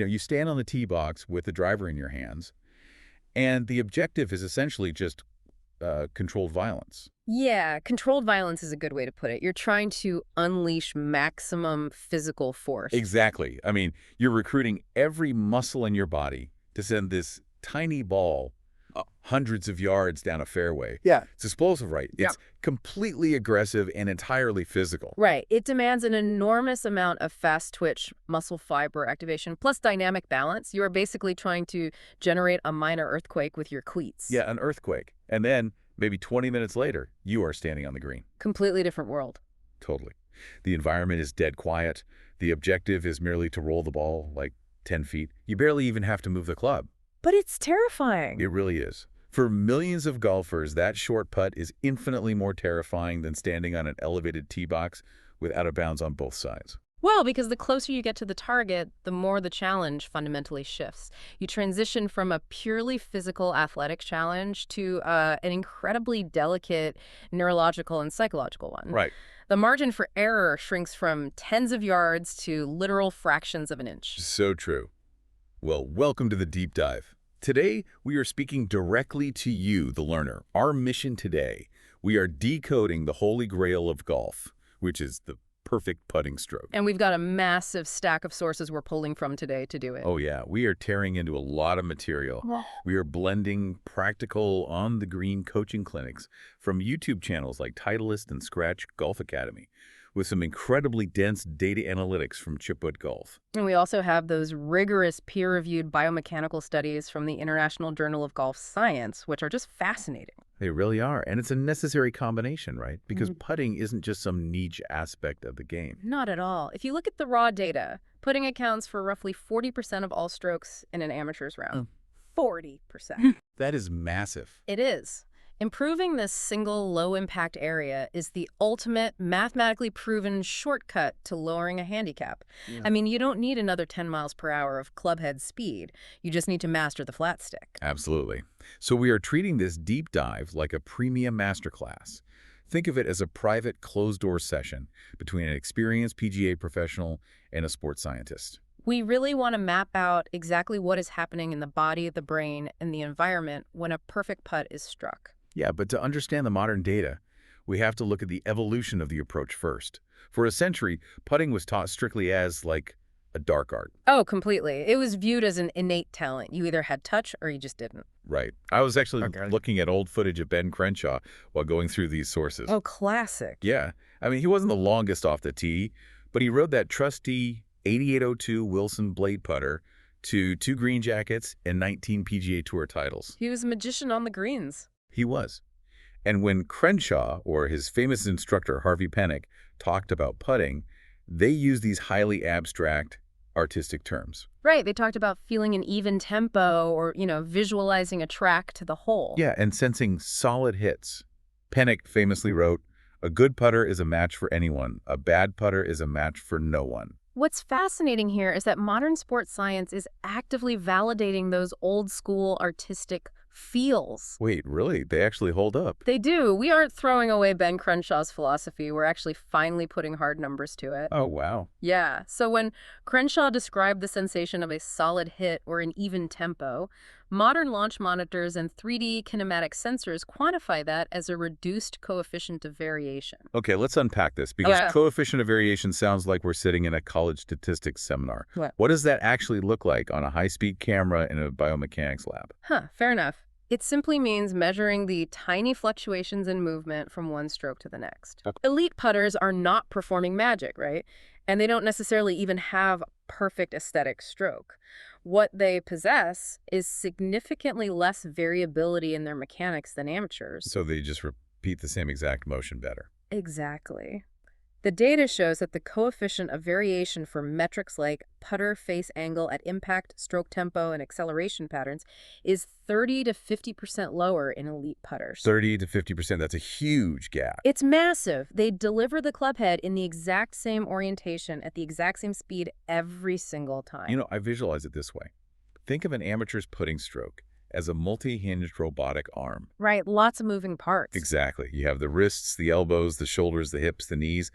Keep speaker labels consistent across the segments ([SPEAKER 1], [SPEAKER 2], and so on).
[SPEAKER 1] You stand on the tee box with the driver in your hands, and the objective is essentially just controlled violence.
[SPEAKER 2] Yeah, controlled violence is a good way to put it. You're trying to unleash maximum physical force.
[SPEAKER 1] Exactly. I mean, you're recruiting every muscle in your body to send this tiny ball hundreds of yards down a fairway.
[SPEAKER 3] Yeah.
[SPEAKER 1] It's explosive, right? It's completely aggressive and entirely physical.
[SPEAKER 2] Right. It demands an enormous amount of fast twitch muscle fiber activation plus dynamic balance. You are basically trying to generate a minor earthquake with your cleats.
[SPEAKER 1] Yeah, an earthquake. And then maybe 20 minutes later, you are standing on the green.
[SPEAKER 2] Completely different world.
[SPEAKER 1] Totally. The environment is dead quiet. The objective is merely to roll the ball like 10 feet. You barely even have to move the club.
[SPEAKER 2] But it's terrifying.
[SPEAKER 1] It really is. For millions of golfers, that short putt is infinitely more terrifying than standing on an elevated tee box with out of bounds on both sides.
[SPEAKER 2] Well, because the closer you get to the target, the more the challenge fundamentally shifts. You transition from a purely physical athletic challenge to an incredibly delicate neurological and psychological one.
[SPEAKER 1] Right.
[SPEAKER 2] The margin for error shrinks from tens of yards to literal fractions of an inch.
[SPEAKER 1] So true. Well, welcome to the deep dive. Today, we are speaking directly to you, the learner. Our mission today, we are decoding the holy grail of golf, which is the perfect putting stroke.
[SPEAKER 2] And we've got a massive stack of sources we're pulling from today to do it.
[SPEAKER 1] Oh yeah, we are tearing into a lot of material. We are blending practical on-the-green coaching clinics from YouTube channels like Titleist and Scratch Golf Academy, with some incredibly dense data analytics from Chipwood Golf.
[SPEAKER 2] And we also have those rigorous peer-reviewed biomechanical studies from the International Journal of Golf Science, which are just fascinating.
[SPEAKER 1] They really are, and it's a necessary combination, right? Because putting isn't just some niche aspect of the game.
[SPEAKER 2] Not at all. If you look at the raw data, putting accounts for roughly 40% of all strokes in an amateur's round. 40%.
[SPEAKER 1] That is massive.
[SPEAKER 2] It is. Improving this single low-impact area is the ultimate mathematically proven shortcut to lowering a handicap.
[SPEAKER 1] Yeah.
[SPEAKER 2] I mean, you don't need another 10 miles per hour of clubhead speed. You just need to master the flat stick.
[SPEAKER 1] Absolutely. So we are treating this deep dive like a premium masterclass. Think of it as a private closed-door session between an experienced PGA professional and a sports scientist.
[SPEAKER 2] We really want to map out exactly what is happening in the body, the brain, and the environment when a perfect putt is struck.
[SPEAKER 1] Yeah, but to understand the modern data, we have to look at the evolution of the approach first. For a century, putting was taught strictly as, like, a dark art.
[SPEAKER 2] Oh, completely. It was viewed as an innate talent. You either had touch or you just didn't.
[SPEAKER 1] Right. I was actually looking at old footage of Ben Crenshaw while going through these sources.
[SPEAKER 2] Oh, classic.
[SPEAKER 1] Yeah. I mean, he wasn't the longest off the tee, but he rode that trusty 8802 Wilson blade putter to 2 green jackets and 19 PGA Tour titles.
[SPEAKER 2] He was a magician on the greens.
[SPEAKER 1] He was. And when Crenshaw, or his famous instructor Harvey Penick, talked about putting, they used these highly abstract, artistic terms.
[SPEAKER 2] Right. They talked about feeling an even tempo or, visualizing a track to the hole.
[SPEAKER 1] Yeah, and sensing solid hits. Penick famously wrote, "A good putter is a match for anyone. A bad putter is a match for no one."
[SPEAKER 2] What's fascinating here is that modern sports science is actively validating those old school artistic feels.
[SPEAKER 1] Wait, really? They actually hold up?
[SPEAKER 2] They do. We aren't throwing away Ben Crenshaw's philosophy. We're actually finally putting hard numbers to it.
[SPEAKER 1] Oh, wow.
[SPEAKER 2] Yeah. So when Crenshaw described the sensation of a solid hit or an even tempo, modern launch monitors and 3D kinematic sensors quantify that as a reduced coefficient of variation.
[SPEAKER 1] Okay, let's unpack this, because coefficient of variation sounds like we're sitting in a college statistics seminar. What does that actually look like on a high-speed camera in a biomechanics lab?
[SPEAKER 2] Fair enough. It simply means measuring the tiny fluctuations in movement from one stroke to the next. Elite putters are not performing magic, right? And they don't necessarily even have a perfect aesthetic stroke. What they possess is significantly less variability in their mechanics than amateurs.
[SPEAKER 1] So they just repeat the same exact motion better.
[SPEAKER 2] Exactly. The data shows that the coefficient of variation for metrics like putter face angle at impact, stroke tempo, and acceleration patterns is 30 to 50% lower in elite putters.
[SPEAKER 1] 30 to 50%, that's a huge gap.
[SPEAKER 2] It's massive. They deliver the club head in the exact same orientation at the exact same speed every single time.
[SPEAKER 1] I visualize it this way. Think of an amateur's putting stroke as a multi-hinged robotic arm.
[SPEAKER 2] Right, lots of moving parts.
[SPEAKER 1] Exactly. You have the wrists, the elbows, the shoulders, the hips, the knees.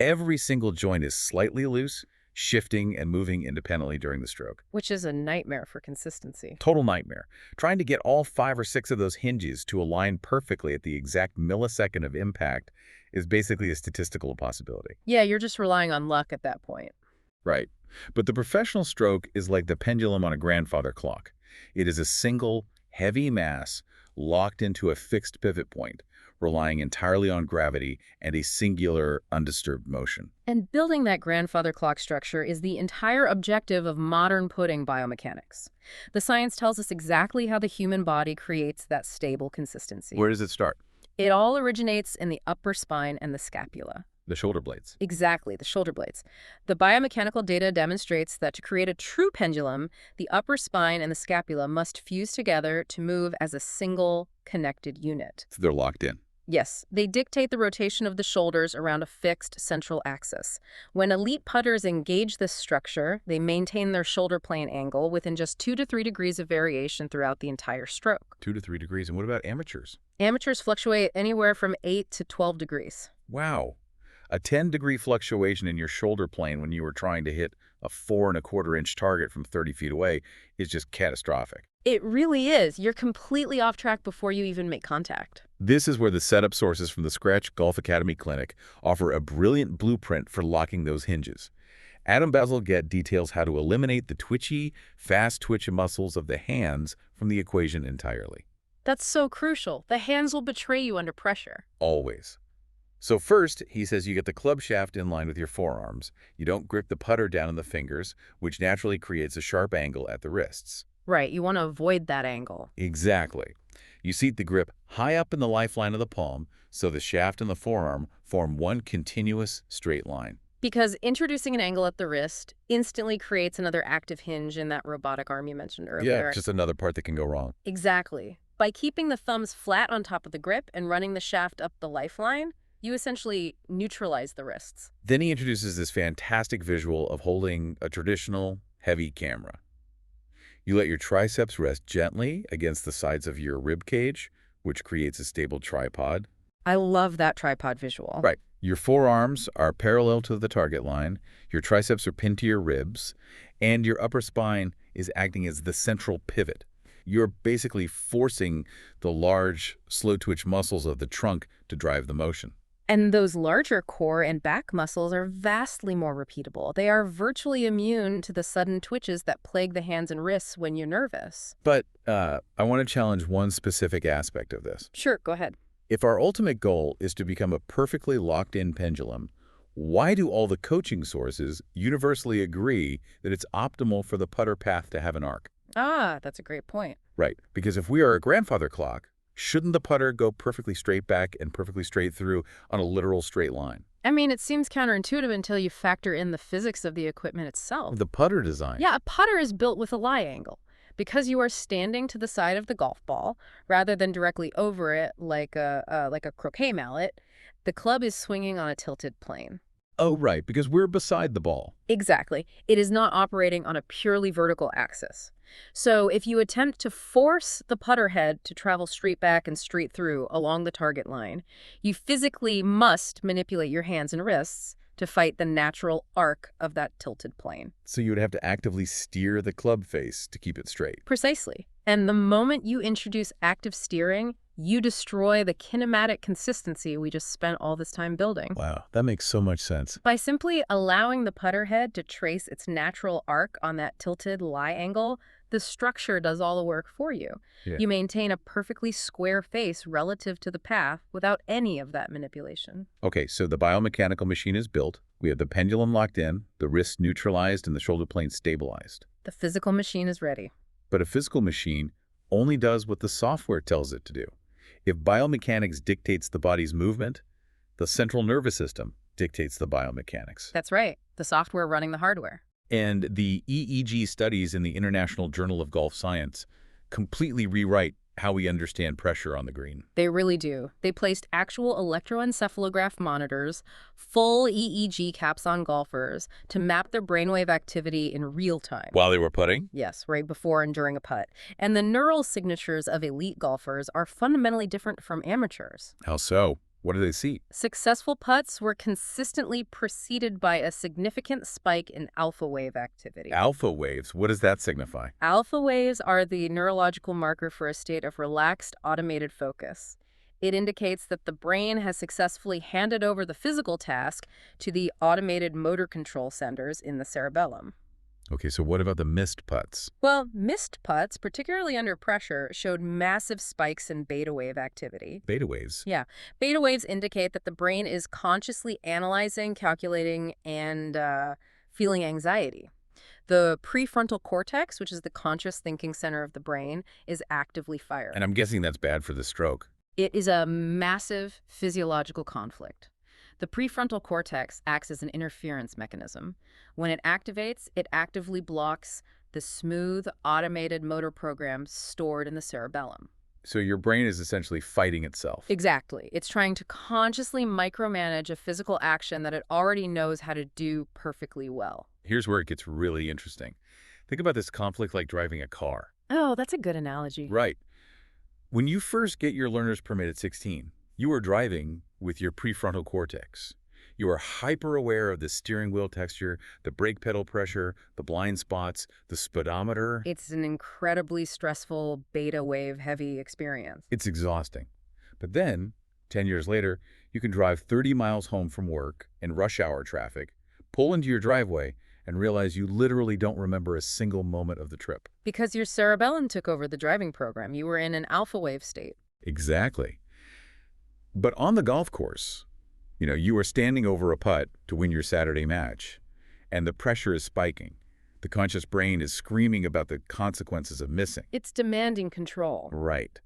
[SPEAKER 1] Every single joint is slightly loose shifting and moving independently during the stroke.
[SPEAKER 2] Which is a nightmare for consistency.
[SPEAKER 1] Total nightmare. Trying to get all 5 or 6 of those hinges to align perfectly at the exact millisecond of impact is basically a statistical impossibility.
[SPEAKER 2] Yeah, you're just relying on luck at that point.
[SPEAKER 1] Right. But the professional stroke is like the pendulum on a grandfather clock. It is a single, heavy mass locked into a fixed pivot point, relying entirely on gravity and a singular, undisturbed motion.
[SPEAKER 2] And building that grandfather clock structure is the entire objective of modern pudding biomechanics. The science tells us exactly how the human body creates that stable consistency.
[SPEAKER 1] Where does it start?
[SPEAKER 2] It all originates in the upper spine and the scapula.
[SPEAKER 1] The shoulder blades.
[SPEAKER 2] Exactly, the shoulder blades. The biomechanical data demonstrates that to create a true pendulum, the upper spine and the scapula must fuse together to move as a single connected unit.
[SPEAKER 1] So they're locked in.
[SPEAKER 2] Yes, they dictate the rotation of the shoulders around a fixed central axis. When elite putters engage this structure, they maintain their shoulder plane angle within just 2 to 3 degrees of variation throughout the entire stroke.
[SPEAKER 1] 2 to 3 degrees. And what about amateurs?
[SPEAKER 2] Amateurs fluctuate anywhere from 8 to 12 degrees.
[SPEAKER 1] Wow. A 10-degree fluctuation in your shoulder plane when you were trying to hit a 4¼ inch target from 30 feet away is just catastrophic.
[SPEAKER 2] It really is. You're completely off track before you even make contact.
[SPEAKER 1] This is where the setup sources from the Scratch Golf Academy Clinic offer a brilliant blueprint for locking those hinges. Adam Bazalgette details how to eliminate the twitchy, fast-twitch muscles of the hands from the equation entirely.
[SPEAKER 2] That's so crucial. The hands will betray you under pressure.
[SPEAKER 1] Always. So first, he says you get the club shaft in line with your forearms. You don't grip the putter down in the fingers, which naturally creates a sharp angle at the wrists.
[SPEAKER 2] Right, you want to avoid that angle.
[SPEAKER 1] Exactly. You seat the grip high up in the lifeline of the palm, so the shaft and the forearm form one continuous straight line.
[SPEAKER 2] Because introducing an angle at the wrist instantly creates another active hinge in that robotic arm you mentioned earlier.
[SPEAKER 1] Yeah, just another part that can go wrong.
[SPEAKER 2] Exactly. By keeping the thumbs flat on top of the grip and running the shaft up the lifeline, you essentially neutralize the wrists.
[SPEAKER 1] Then he introduces this fantastic visual of holding a traditional, heavy camera. You let your triceps rest gently against the sides of your rib cage, which creates a stable tripod.
[SPEAKER 2] I love that tripod visual.
[SPEAKER 1] Right. Your forearms are parallel to the target line, your triceps are pinned to your ribs, and your upper spine is acting as the central pivot. You're basically forcing the large, slow-twitch muscles of the trunk to drive the motion.
[SPEAKER 2] And those larger core and back muscles are vastly more repeatable. They are virtually immune to the sudden twitches that plague the hands and wrists when you're nervous.
[SPEAKER 1] But I want to challenge one specific aspect of this.
[SPEAKER 2] Sure, go ahead.
[SPEAKER 1] If our ultimate goal is to become a perfectly locked-in pendulum, why do all the coaching sources universally agree that it's optimal for the putter path to have an arc?
[SPEAKER 2] Ah, that's a great point.
[SPEAKER 1] Right, because if we are a grandfather clock, shouldn't the putter go perfectly straight back and perfectly straight through on a literal straight line?
[SPEAKER 2] I mean, it seems counterintuitive until you factor in the physics of the equipment itself.
[SPEAKER 1] The putter design.
[SPEAKER 2] Yeah, a putter is built with a lie angle. Because you are standing to the side of the golf ball, rather than directly over it like a croquet mallet, the club is swinging on a tilted plane.
[SPEAKER 1] Oh, right, because we're beside the ball.
[SPEAKER 2] Exactly. It is not operating on a purely vertical axis. So if you attempt to force the putter head to travel straight back and straight through along the target line, you physically must manipulate your hands and wrists to fight the natural arc of that tilted plane.
[SPEAKER 1] So you would have to actively steer the club face to keep it straight.
[SPEAKER 2] Precisely. And the moment you introduce active steering, you destroy the kinematic consistency we just spent all this time building.
[SPEAKER 1] Wow, that makes so much sense.
[SPEAKER 2] By simply allowing the putter head to trace its natural arc on that tilted lie angle, the structure does all the work for you.
[SPEAKER 1] Yeah.
[SPEAKER 2] You maintain a perfectly square face relative to the path without any of that manipulation.
[SPEAKER 1] Okay, so the biomechanical machine is built. We have the pendulum locked in, the wrist neutralized, and the shoulder plane stabilized.
[SPEAKER 2] The physical machine is ready.
[SPEAKER 1] But a physical machine only does what the software tells it to do. If biomechanics dictates the body's movement, the central nervous system dictates the biomechanics.
[SPEAKER 2] That's right. The software running the hardware.
[SPEAKER 1] And the EEG studies in the International Journal of Golf Science completely rewrite how we understand pressure on the green.
[SPEAKER 2] They really do. They placed actual electroencephalograph monitors, full EEG caps on golfers to map their brainwave activity in real time.
[SPEAKER 1] While they were putting?
[SPEAKER 2] Yes, right before and during a putt. And the neural signatures of elite golfers are fundamentally different from amateurs.
[SPEAKER 1] How so? What do they see?
[SPEAKER 2] Successful putts were consistently preceded by a significant spike in alpha wave activity.
[SPEAKER 1] Alpha waves. What does that signify?
[SPEAKER 2] Alpha waves are the neurological marker for a state of relaxed, automated focus. It indicates that the brain has successfully handed over the physical task to the automated motor control centers in the cerebellum.
[SPEAKER 1] Okay, so what about the missed putts?
[SPEAKER 2] Well, missed putts, particularly under pressure, showed massive spikes in beta wave activity.
[SPEAKER 1] Beta waves.
[SPEAKER 2] Yeah, beta waves indicate that the brain is consciously analyzing, calculating, and feeling anxiety. The prefrontal cortex, which is the conscious thinking center of the brain, is actively firing.
[SPEAKER 1] And I'm guessing that's bad for the stroke.
[SPEAKER 2] It is a massive physiological conflict. The prefrontal cortex acts as an interference mechanism. When it activates, it actively blocks the smooth, automated motor programs stored in the cerebellum.
[SPEAKER 1] So your brain is essentially fighting itself.
[SPEAKER 2] Exactly. It's trying to consciously micromanage a physical action that it already knows how to do perfectly well.
[SPEAKER 1] Here's where it gets really interesting. Think about this conflict like driving a car.
[SPEAKER 2] Oh, that's a good analogy.
[SPEAKER 1] Right. When you first get your learner's permit at 16, you are driving with your prefrontal cortex. You are hyper-aware of the steering wheel texture, the brake pedal pressure, the blind spots, the speedometer.
[SPEAKER 2] It's an incredibly stressful, beta wave-heavy experience.
[SPEAKER 1] It's exhausting. But then, 10 years later, you can drive 30 miles home from work in rush hour traffic, pull into your driveway, and realize you literally don't remember a single moment of the trip.
[SPEAKER 2] Because your cerebellum took over the driving program. You were in an alpha wave state.
[SPEAKER 1] Exactly. But on the golf course, you are standing over a putt to win your Saturday match, and the pressure is spiking. The conscious brain is screaming about the consequences of missing.
[SPEAKER 2] It's demanding control.
[SPEAKER 1] Right.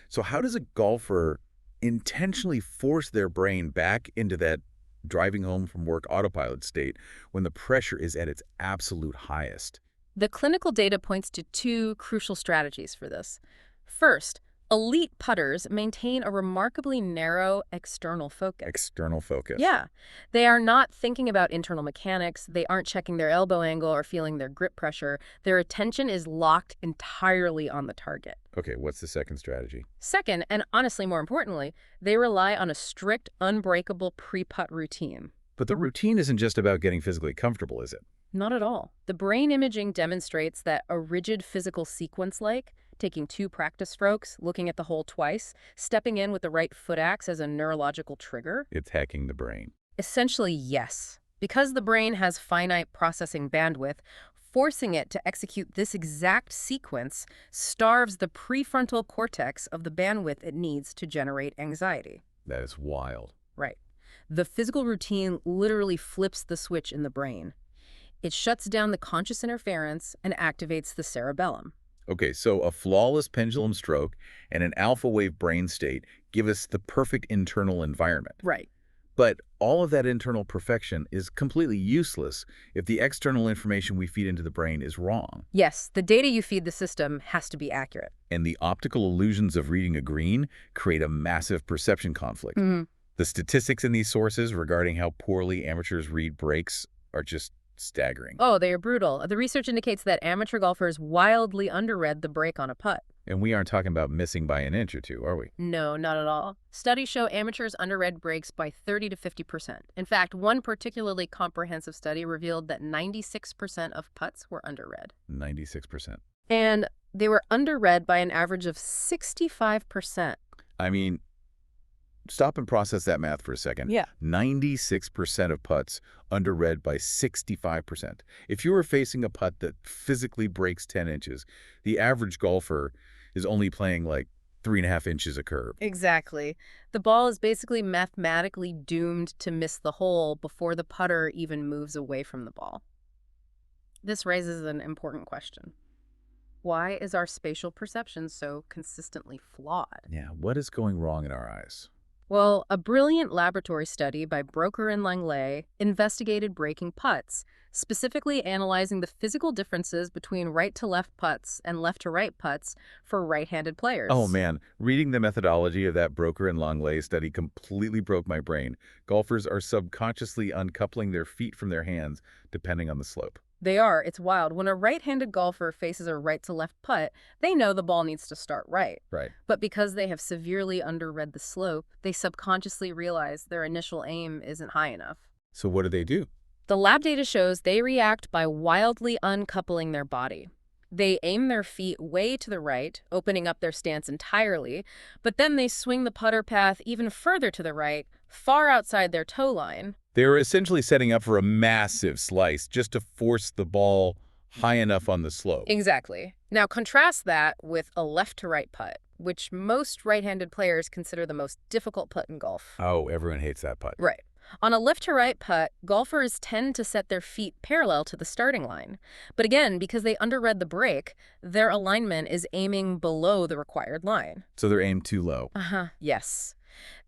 [SPEAKER 1] So how does a golfer intentionally force their brain back into that driving home from work autopilot state when the pressure is at its absolute highest?
[SPEAKER 2] The clinical data points to two crucial strategies for this. First, elite putters maintain a remarkably narrow external focus.
[SPEAKER 1] External focus.
[SPEAKER 2] Yeah. They are not thinking about internal mechanics. They aren't checking their elbow angle or feeling their grip pressure. Their attention is locked entirely on the target.
[SPEAKER 1] Okay, what's the second strategy?
[SPEAKER 2] Second, and honestly more importantly, they rely on a strict, unbreakable pre-putt routine.
[SPEAKER 1] But the routine isn't just about getting physically comfortable, is it?
[SPEAKER 2] Not at all. The brain imaging demonstrates that a rigid physical sequence like taking 2 practice strokes, looking at the hole twice, stepping in with the right foot acts as a neurological trigger.
[SPEAKER 1] It's hacking the brain.
[SPEAKER 2] Essentially, yes. Because the brain has finite processing bandwidth, forcing it to execute this exact sequence starves the prefrontal cortex of the bandwidth it needs to generate anxiety.
[SPEAKER 1] That is wild.
[SPEAKER 2] Right. The physical routine literally flips the switch in the brain. It shuts down the conscious interference and activates the cerebellum.
[SPEAKER 1] Okay, so a flawless pendulum stroke and an alpha wave brain state give us the perfect internal environment.
[SPEAKER 2] Right.
[SPEAKER 1] But all of that internal perfection is completely useless if the external information we feed into the brain is wrong.
[SPEAKER 2] Yes, the data you feed the system has to be accurate.
[SPEAKER 1] And the optical illusions of reading a green create a massive perception conflict. The statistics in these sources regarding how poorly amateurs read breaks are just staggering.
[SPEAKER 2] Oh, they are brutal. The research indicates that amateur golfers wildly underread the break on a putt.
[SPEAKER 1] And we aren't talking about missing by an inch or two, are we?
[SPEAKER 2] No, not at all. Studies show amateurs underread breaks by 30 to 50%. In fact, one particularly comprehensive study revealed that 96% of putts were underread.
[SPEAKER 1] 96%.
[SPEAKER 2] And they were underread by an average of 65%.
[SPEAKER 1] I mean, stop and process that math for a second.
[SPEAKER 2] Yeah.
[SPEAKER 1] 96% of putts underread by 65%. If you are facing a putt that physically breaks 10 inches, the average golfer is only playing like 3.5 inches a curve.
[SPEAKER 2] Exactly. The ball is basically mathematically doomed to miss the hole before the putter even moves away from the ball. This raises an important question. Why is our spatial perception so consistently flawed?
[SPEAKER 1] Yeah, what is going wrong in our eyes?
[SPEAKER 2] Well, a brilliant laboratory study by Broker and Langley investigated breaking putts, specifically analyzing the physical differences between right-to-left putts and left-to-right putts for right-handed players.
[SPEAKER 1] Oh man, reading the methodology of that Broker and Langley study completely broke my brain. Golfers are subconsciously uncoupling their feet from their hands depending on the slope.
[SPEAKER 2] They are. It's wild. When a right-handed golfer faces a right-to-left putt, they know the ball needs to start right.
[SPEAKER 1] Right.
[SPEAKER 2] But because they have severely underread the slope, they subconsciously realize their initial aim isn't high enough.
[SPEAKER 1] So what do?
[SPEAKER 2] The lab data shows they react by wildly uncoupling their body. They aim their feet way to the right, opening up their stance entirely, but then they swing the putter path even further to the right, far outside their toe line.
[SPEAKER 1] They're essentially setting up for a massive slice just to force the ball high enough on the slope.
[SPEAKER 2] Exactly. Now contrast that with a left-to-right putt, which most right-handed players consider the most difficult putt in golf.
[SPEAKER 1] Oh, everyone hates that putt.
[SPEAKER 2] Right. On a left-to-right putt, golfers tend to set their feet parallel to the starting line. But again, because they underread the break, their alignment is aiming below the required line.
[SPEAKER 1] So they're aimed too low.
[SPEAKER 2] Yes.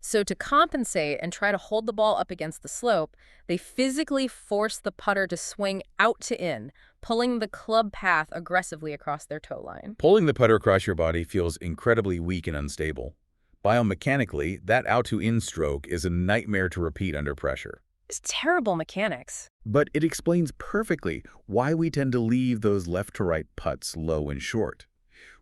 [SPEAKER 2] So to compensate and try to hold the ball up against the slope, they physically force the putter to swing out to in, pulling the club path aggressively across their toe line.
[SPEAKER 1] Pulling the putter across your body feels incredibly weak and unstable. Biomechanically, that out-to-in stroke is a nightmare to repeat under pressure.
[SPEAKER 2] It's terrible mechanics.
[SPEAKER 1] But it explains perfectly why we tend to leave those left-to-right putts low and short.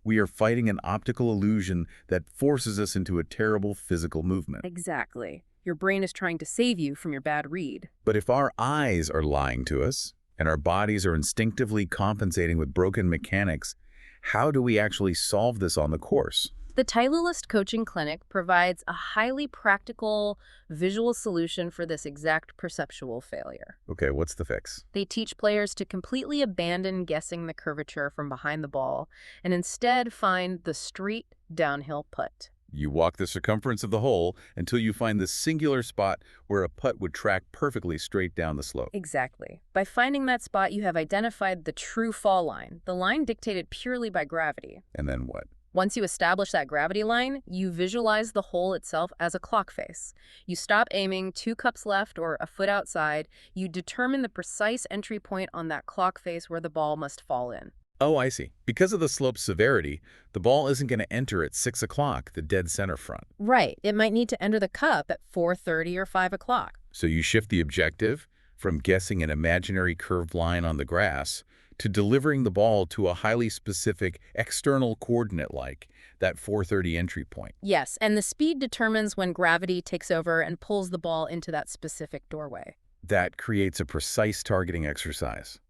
[SPEAKER 1] We are fighting an optical illusion that forces us into a terrible physical movement.
[SPEAKER 2] Exactly. Your brain is trying to save you from your bad read.
[SPEAKER 1] But if our eyes are lying to us, and our bodies are instinctively compensating with broken mechanics, how do we actually solve this on the course?
[SPEAKER 2] The Titleist Coaching Clinic provides a highly practical, visual solution for this exact perceptual failure.
[SPEAKER 1] Okay, what's the fix?
[SPEAKER 2] They teach players to completely abandon guessing the curvature from behind the ball and instead find the straight downhill putt.
[SPEAKER 1] You walk the circumference of the hole until you find the singular spot where a putt would track perfectly straight down the slope.
[SPEAKER 2] Exactly. By finding that spot, you have identified the true fall line, the line dictated purely by gravity.
[SPEAKER 1] And then what?
[SPEAKER 2] Once you establish that gravity line, you visualize the hole itself as a clock face. You stop aiming 2 cups left or a foot outside. You determine the precise entry point on that clock face where the ball must fall in.
[SPEAKER 1] Oh, I see. Because of the slope's severity, the ball isn't going to enter at 6 o'clock, the dead center front.
[SPEAKER 2] Right. It might need to enter the cup at 4:30 or 5 o'clock.
[SPEAKER 1] So you shift the objective from guessing an imaginary curved line on the grass to delivering the ball to a highly specific external coordinate like that 4:30 entry point.
[SPEAKER 2] Yes, and the speed determines when gravity takes over and pulls the ball into that specific doorway.
[SPEAKER 1] That creates a precise targeting exercise.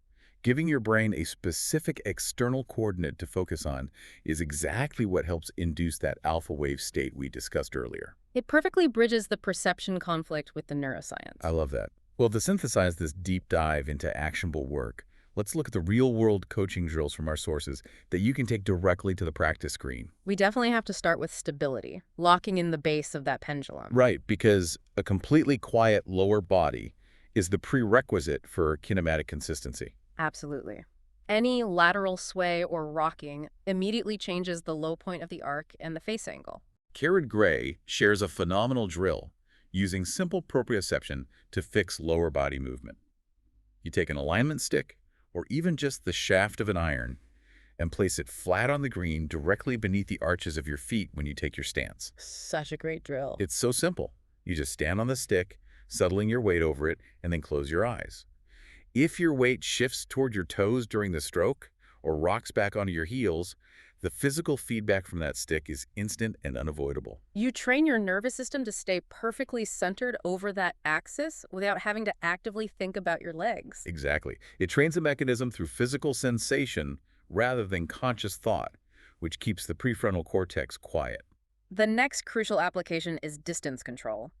[SPEAKER 1] Giving your brain a specific external coordinate to focus on is exactly what helps induce that alpha wave state we discussed earlier.
[SPEAKER 2] It perfectly bridges the perception conflict with the neuroscience.
[SPEAKER 1] I love that. Well, to synthesize this deep dive into actionable work, let's look at the real-world coaching drills from our sources that you can take directly to the practice screen.
[SPEAKER 2] We definitely have to start with stability, locking in the base of that pendulum.
[SPEAKER 1] Right, because a completely quiet lower body is the prerequisite for kinematic consistency.
[SPEAKER 2] Absolutely. Any lateral sway or rocking immediately changes the low point of the arc and the face angle.
[SPEAKER 1] Karen Gray shares a phenomenal drill using simple proprioception to fix lower body movement. You take an alignment stick, or even just the shaft of an iron, and place it flat on the green directly beneath the arches of your feet when you take your stance.
[SPEAKER 2] Such a great drill.
[SPEAKER 1] It's so simple. You just stand on the stick, settling your weight over it, and then close your eyes. If your weight shifts toward your toes during the stroke or rocks back onto your heels, the physical feedback from that stick is instant and unavoidable.
[SPEAKER 2] You train your nervous system to stay perfectly centered over that axis without having to actively think about your legs.
[SPEAKER 1] Exactly. It trains the mechanism through physical sensation rather than conscious thought, which keeps the prefrontal cortex quiet.
[SPEAKER 2] The next crucial application is distance control.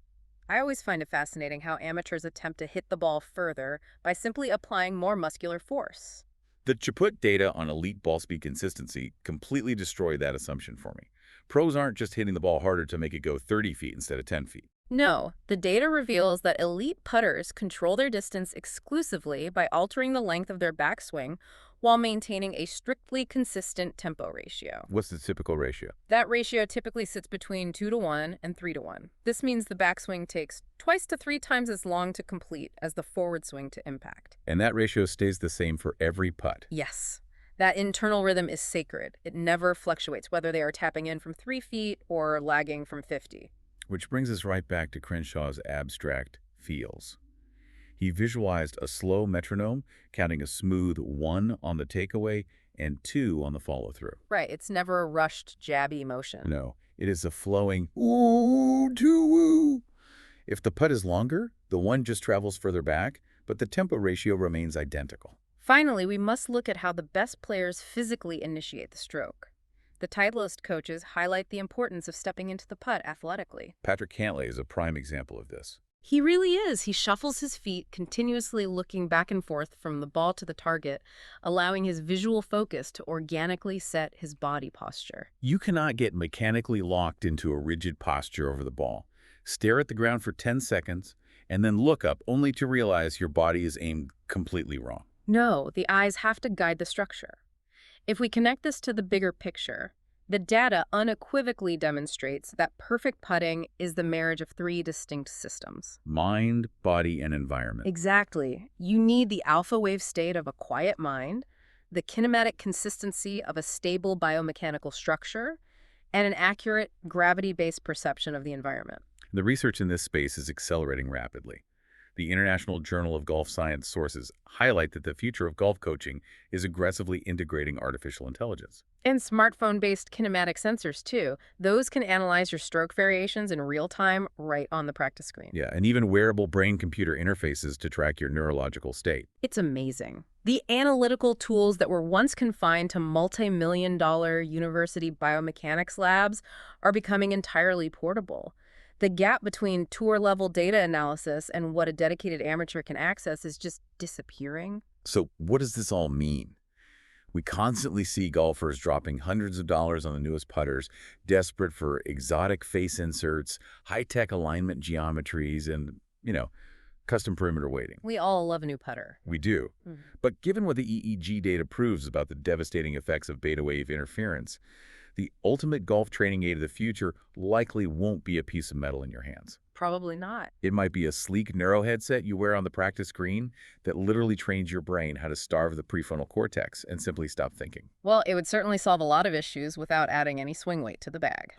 [SPEAKER 2] I always find it fascinating how amateurs attempt to hit the ball further by simply applying more muscular force.
[SPEAKER 1] The Chaput data on elite ball speed consistency completely destroyed that assumption for me. Pros aren't just hitting the ball harder to make it go 30 feet instead of 10 feet.
[SPEAKER 2] No, the data reveals that elite putters control their distance exclusively by altering the length of their backswing while maintaining a strictly consistent tempo ratio.
[SPEAKER 1] What's the typical ratio?
[SPEAKER 2] That ratio typically sits between 2-to-1 and 3-to-1. This means the backswing takes twice to 3 times as long to complete as the forward swing to impact.
[SPEAKER 1] And that ratio stays the same for every putt.
[SPEAKER 2] Yes. That internal rhythm is sacred. It never fluctuates, whether they are tapping in from 3 feet or lagging from 50.
[SPEAKER 1] Which brings us right back to Crenshaw's abstract feels. He visualized a slow metronome, counting a smooth 1 on the takeaway and 2 on the follow-through.
[SPEAKER 2] Right, it's never a rushed, jabby motion.
[SPEAKER 1] No, it is a flowing ooh, doo woo. If the putt is longer, the 1 just travels further back, but the tempo ratio remains identical.
[SPEAKER 2] Finally, we must look at how the best players physically initiate the stroke. The Titleist coaches highlight the importance of stepping into the putt athletically.
[SPEAKER 1] Patrick Cantlay is a prime example of this.
[SPEAKER 2] He really is. He shuffles his feet, continuously looking back and forth from the ball to the target, allowing his visual focus to organically set his body posture.
[SPEAKER 1] You cannot get mechanically locked into a rigid posture over the ball. Stare at the ground for 10 seconds, and then look up only to realize your body is aimed completely wrong.
[SPEAKER 2] No, the eyes have to guide the structure. If we connect this to the bigger picture, the data unequivocally demonstrates that perfect putting is the marriage of 3 distinct systems.
[SPEAKER 1] Mind, body, and environment.
[SPEAKER 2] Exactly. You need the alpha wave state of a quiet mind, the kinematic consistency of a stable biomechanical structure, and an accurate gravity-based perception of the environment.
[SPEAKER 1] The research in this space is accelerating rapidly. The International Journal of Golf Science sources highlight that the future of golf coaching is aggressively integrating artificial intelligence.
[SPEAKER 2] And smartphone-based kinematic sensors, too. Those can analyze your stroke variations in real time right on the practice screen.
[SPEAKER 1] Yeah, and even wearable brain-computer interfaces to track your neurological state.
[SPEAKER 2] It's amazing. The analytical tools that were once confined to multi-million-dollar university biomechanics labs are becoming entirely portable. The gap between tour-level data analysis and what a dedicated amateur can access is just disappearing.
[SPEAKER 1] So what does this all mean? We constantly see golfers dropping hundreds of dollars on the newest putters, desperate for exotic face inserts, high-tech alignment geometries, and, custom perimeter weighting.
[SPEAKER 2] We all love a new putter.
[SPEAKER 1] We do. But given what the EEG data proves about the devastating effects of beta wave interference, the ultimate golf training aid of the future likely won't be a piece of metal in your hands.
[SPEAKER 2] Probably not.
[SPEAKER 1] It might be a sleek neuro headset you wear on the practice green that literally trains your brain how to starve the prefrontal cortex and simply stop thinking.
[SPEAKER 2] Well, it would certainly solve a lot of issues without adding any swing weight to the bag.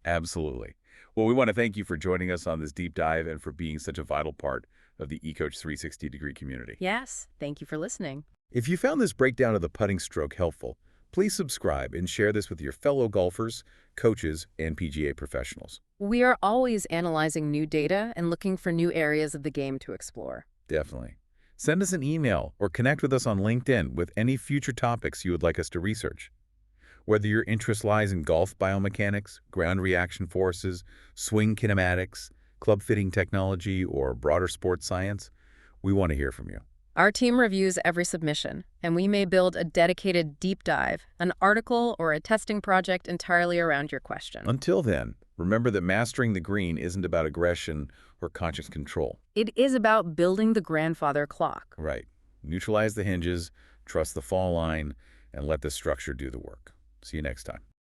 [SPEAKER 1] Absolutely. Well, we want to thank you for joining us on this deep dive and for being such a vital part of the eCoach 360-degree community.
[SPEAKER 2] Yes, thank you for listening.
[SPEAKER 1] If you found this breakdown of the putting stroke helpful, please subscribe and share this with your fellow golfers, coaches, and PGA professionals.
[SPEAKER 2] We are always analyzing new data and looking for new areas of the game to explore.
[SPEAKER 1] Definitely. Send us an email or connect with us on LinkedIn with any future topics you would like us to research. Whether your interest lies in golf biomechanics, ground reaction forces, swing kinematics, club fitting technology, or broader sports science, we want to hear from you.
[SPEAKER 2] Our team reviews every submission, and we may build a dedicated deep dive, an article, or a testing project entirely around your question.
[SPEAKER 1] Until then, remember that mastering the green isn't about aggression or conscious control.
[SPEAKER 2] It is about building the grandfather clock.
[SPEAKER 1] Right. Neutralize the hinges, trust the fall line, and let the structure do the work. See you next time.